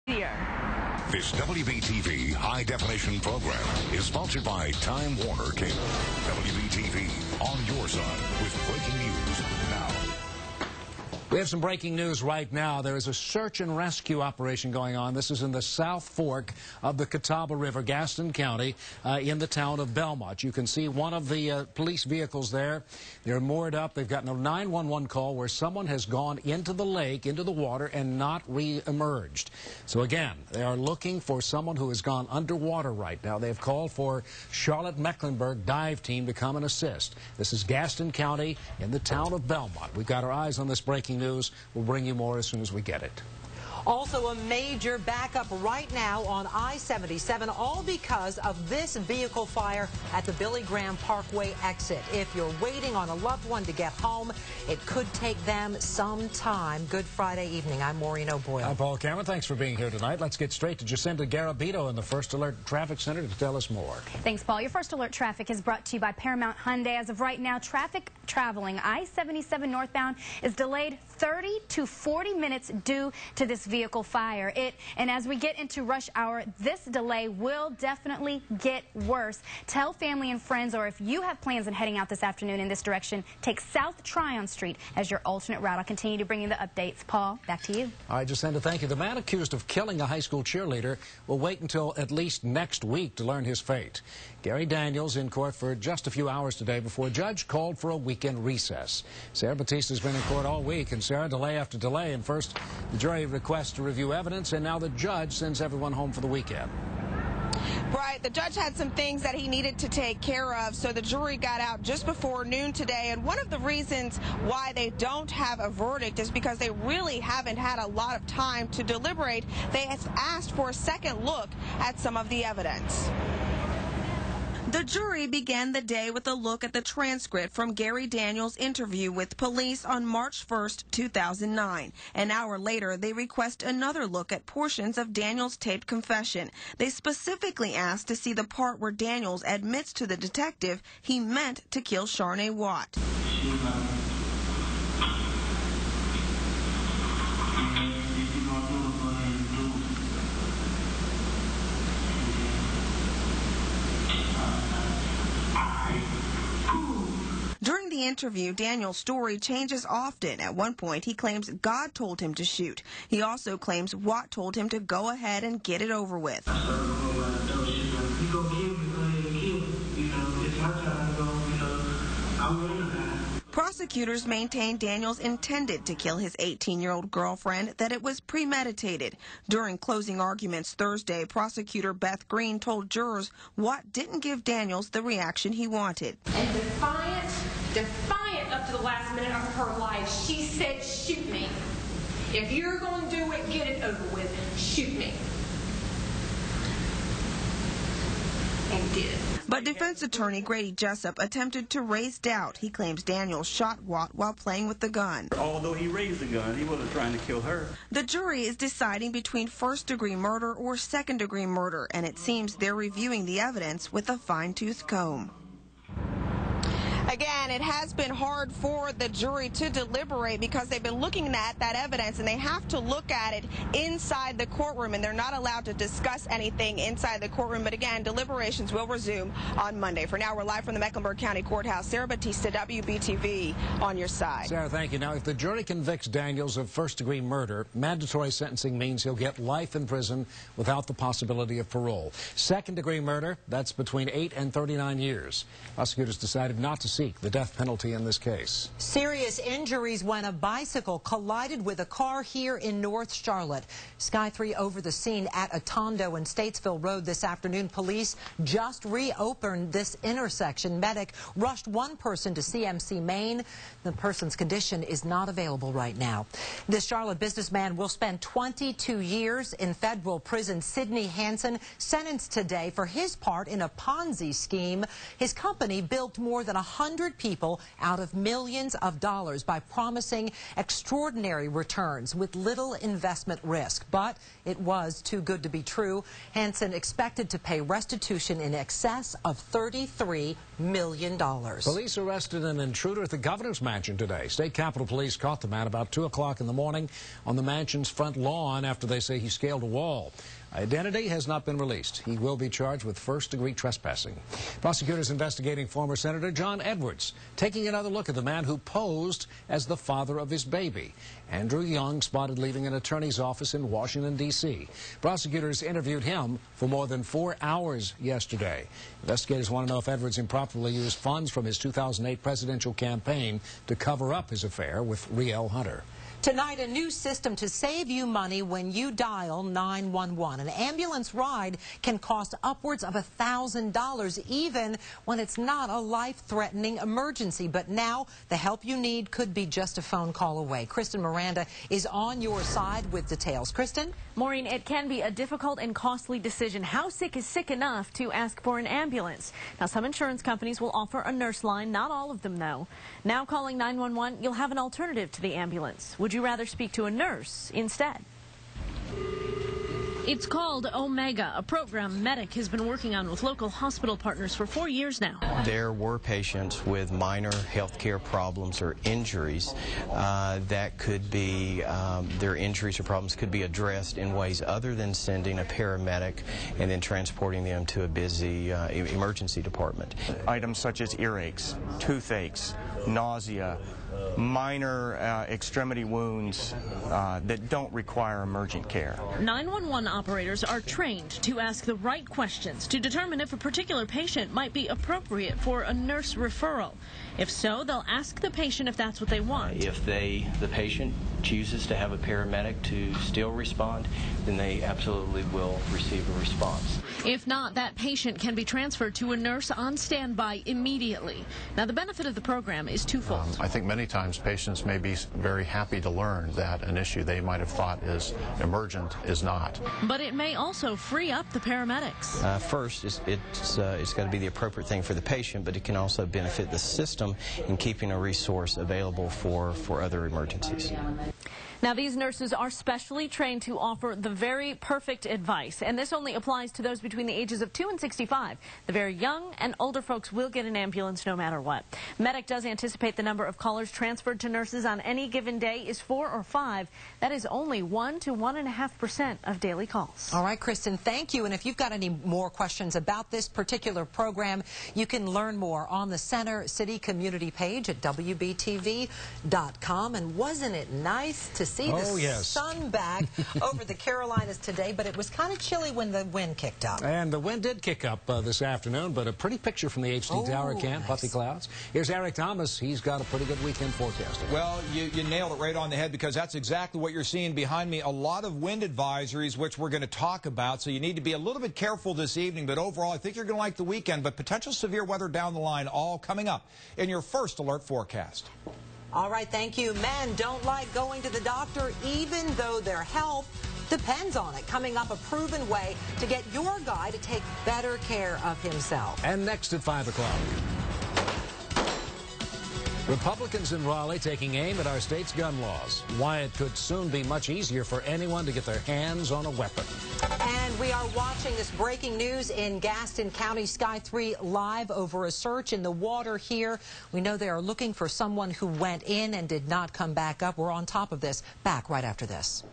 Here. This WBTV high-definition program is sponsored by Time Warner Cable. WBTV on your side with breaking news now. We have some breaking news right now. There is a search and rescue operation going on. This is in the South Fork of the Catawba River, Gaston County, in the town of Belmont. You can see one of the police vehicles there. They're moored up. They've gotten a 911 call where someone has gone into the lake, into the water, and not re-emerged. So again, they are looking for someone who has gone underwater right now. They've called for Charlotte Mecklenburg dive team to come and assist. This is Gaston County in the town of Belmont. We've got our eyes on this breaking news. We'll bring you more as soon as we get it. Also a major backup right now on I-77, all because of this vehicle fire at the Billy Graham Parkway exit. If you're waiting on a loved one to get home, it could take them some time. Good Friday evening. I'm Maureen O'Boyle. I'm Paul Cameron. Thanks for being here tonight. Let's get straight to Jacinta Garabito in the First Alert Traffic Center to tell us more. Thanks, Paul. Your First Alert Traffic is brought to you by Paramount Hyundai. As of right now, traffic traveling I-77 northbound is delayed 30 to 40 minutes due to this vehicle fire. And as we get into rush hour, this delay will definitely get worse. Tell family and friends, or if you have plans on heading out this afternoon in this direction, take South Tryon Street as your alternate route. I'll continue to bring you the updates. Paul, back to you. All right, Jacinta, thank you. The man accused of killing a high school cheerleader will wait until at least next week to learn his fate. Gary Daniels in court for just a few hours today before a judge called for a weekend recess. Sarah Batista's been in court all week, and Sarah, delay after delay. And first, the jury requests to review evidence, and now the judge sends everyone home for the weekend. Right. The judge had some things that he needed to take care of, so the jury got out just before noon today. And one of the reasons why they don't have a verdict is because they really haven't had a lot of time to deliberate. They have asked for a second look at some of the evidence. The jury began the day with a look at the transcript from Gary Daniels' interview with police on March 1st, 2009. An hour later, they request another look at portions of Daniels' taped confession. They specifically asked to see the part where Daniels admits to the detective he meant to kill Sharnae Watt. During the interview, Daniel's story changes often. At one point, he claims God told him to shoot. He also claims Watt told him to go ahead and get it over with. Prosecutors maintain Daniels intended to kill his 18-year-old girlfriend, that it was premeditated. During closing arguments Thursday, prosecutor Beth Green told jurors Watt didn't give Daniels the reaction he wanted. And defiant up to the last minute of her life, she said, shoot me. If you're going to do it, get it over with. Shoot me. And did. But defense attorney Grady Jessup attempted to raise doubt. He claims Daniels shot Watt while playing with the gun. Although he raised the gun, he wasn't trying to kill her. The jury is deciding between first-degree murder or second-degree murder, and it seems they're reviewing the evidence with a fine-tooth comb. Again, it has been hard for the jury to deliberate because they've been looking at that evidence, and they have to look at it inside the courtroom, and they're not allowed to discuss anything inside the courtroom. But again, deliberations will resume on Monday. For now, we're live from the Mecklenburg County Courthouse. Sarah Batista, WBTV, on your side. Sarah, thank you. Now, if the jury convicts Daniels of first-degree murder, mandatory sentencing means he'll get life in prison without the possibility of parole. Second-degree murder, that's between 8 and 39 years. Prosecutors decided not to seek the death penalty in this case. Serious injuries when a bicycle collided with a car here in North Charlotte. Sky 3 over the scene at Atondo and Statesville Road this afternoon. Police just reopened this intersection. Medic rushed one person to CMC Maine. The person's condition is not available right now. This Charlotte businessman will spend 22 years in federal prison. Sidney Hansen sentenced today for his part in a Ponzi scheme. His company built more than 100 100 people out of millions of dollars by promising extraordinary returns with little investment risk. But it was too good to be true. Hansen expected to pay restitution in excess of $33 million. Police arrested an intruder at the governor's mansion today. State Capitol Police caught the man about 2 o'clock in the morning on the mansion's front lawn after they say he scaled a wall. Identity has not been released. He will be charged with first-degree trespassing. Prosecutors investigating former Senator John Edwards, taking another look at the man who posed as the father of his baby. Andrew Young spotted leaving an attorney's office in Washington, D.C. Prosecutors interviewed him for more than 4 hours yesterday. Investigators want to know if Edwards improperly used funds from his 2008 presidential campaign to cover up his affair with Riel Hunter. Tonight, a new system to save you money when you dial 911. An ambulance ride can cost upwards of $1,000 even when it's not a life-threatening emergency. But now the help you need could be just a phone call away. Kristen Miranda is on your side with details. Kristen? Maureen, it can be a difficult and costly decision. How sick is sick enough to ask for an ambulance? Now, some insurance companies will offer a nurse line. Not all of them, though. Now calling 911, you'll have an alternative to the ambulance. Would you rather speak to a nurse instead? It's called Omega, a program Medic has been working on with local hospital partners for 4 years now. There were patients with minor health care problems or injuries that could be, their injuries or problems could be addressed in ways other than sending a paramedic and then transporting them to a busy emergency department. Items such as earaches, toothaches, nausea, minor extremity wounds that don't require emergent care. 911 operators are trained to ask the right questions to determine if a particular patient might be appropriate for a nurse referral. If so, they'll ask the patient if that's what they want. If the patient chooses to have a paramedic to still respond, then they absolutely will receive a response. If not, that patient can be transferred to a nurse on standby immediately. Now, the benefit of the program is twofold. I think many times patients may be very happy to learn that an issue they might have thought is emergent is not. But it may also free up the paramedics. First, it's got to be the appropriate thing for the patient, but it can also benefit the system in keeping a resource available for other emergencies. Now, these nurses are specially trained to offer the very perfect advice, and this only applies to those between the ages of 2 and 65. The very young and older folks will get an ambulance no matter what. Medic does anticipate the number of callers transferred to nurses on any given day is 4 or 5. That is only 1 to 1.5% of daily calls. All right, Kristen, thank you. And if you've got any more questions about this particular program, you can learn more on the Center City Community page at WBTV.com. And wasn't it nice to see the sun back over the Carolinas today, but it was kind of chilly when the wind kicked up. And the wind did kick up this afternoon, but a pretty picture from the HD Tower, Kent. Nice. Puffy clouds. Here's Eric Thomas. He's got a pretty good weekend forecast. Well, you nailed it right on the head, because that's exactly what you're seeing behind me. A lot of wind advisories, which we're going to talk about, so you need to be a little bit careful this evening. But overall, I think you're going to like the weekend, but potential severe weather down the line, all coming up in your first alert forecast. All right, thank you. Men don't like going to the doctor, even though their health depends on it. Coming up, a proven way to get your guy to take better care of himself. And next at 5 o'clock. Republicans in Raleigh taking aim at our state's gun laws. Why it could soon be much easier for anyone to get their hands on a weapon. And we are watching this breaking news in Gaston County. Sky 3 live over a search in the water here. We know they are looking for someone who went in and did not come back up. We're on top of this. Back right after this.